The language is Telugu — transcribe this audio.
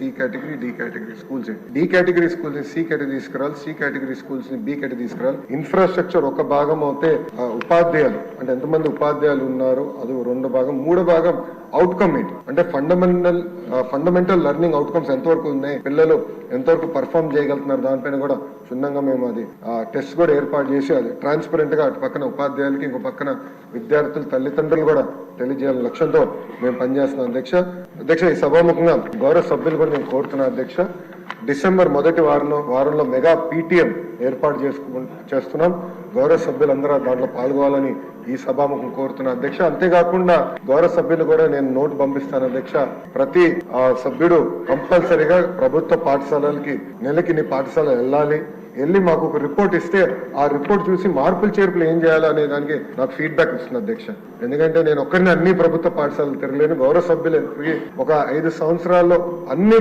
C category, D category schools. D category schools ని సి కేటగిరీ తీసుకురావాలి, సి కేటగిరీ స్కూల్స్ ని బి కేటగిరీ తీసుకురావాలి. ఇన్ఫ్రాస్ట్రక్చర్ ఒక భాగం అయితే ఉపాధ్యాయులు అంటే ఎంతమంది ఉపాధ్యాయులు ఉన్నారు అది రెండో భాగం. మూడో భాగం అవుట్కమ్ ఏంటి అంటే ఫండమెంటల్ లెర్నింగ్ అవుట్కమ్స్ ఎంతవరకు ఉన్నాయి, పిల్లలు ఎంతవరకు పర్ఫామ్ చేయగలుగుతున్నారు, దానిపైన కూడా క్షుణ్ణంగా మేము అది టెస్ట్ కూడా ఏర్పాటు చేసి అది ట్రాన్స్పరెంట్ గా అటు పక్కన ఉపాధ్యాయులకి ఇంకో పక్కన విద్యార్థులు తల్లిదండ్రులు కూడా తెలియజేయాలని లక్ష్యంతో మేము పనిచేస్తున్నాం అధ్యక్ష. ఈ సభాముఖంగా గౌరవ సభ్యులు కూడా నేను కోరుతున్నా అధ్యక్ష, డిసెంబర్ మొదటి వారంలో మెగా పీటీఎం ఏర్పాటు చేస్తున్నాం. గౌరవ సభ్యులందరూ దాంట్లో పాల్గొవాలని ఈ సభాముఖం కోరుతున్నా అధ్యక్ష. అంతేకాకుండా గౌరవ సభ్యులు కూడా నేను నోటు పంపిస్తాను అధ్యక్ష. ప్రతి సభ్యుడు కంపల్సరిగా ప్రభుత్వ పాఠశాలలకి నెలకి పాఠశాల వెళ్ళి మాకు ఒక రిపోర్ట్ ఇస్తే ఆ రిపోర్ట్ చూసి మార్పులు చేర్పులు ఏం చేయాలో అనే దానికి నాకు ఫీడ్బ్యాక్ ఇస్తుంది అధ్యక్ష. ఎందుకంటే నేను ఒక్కరిని అన్ని ప్రభుత్వ పాఠశాలలు తిరగలేను. గౌరవ సభ్యులు ఒక 5 సంవత్సరాల్లో అన్ని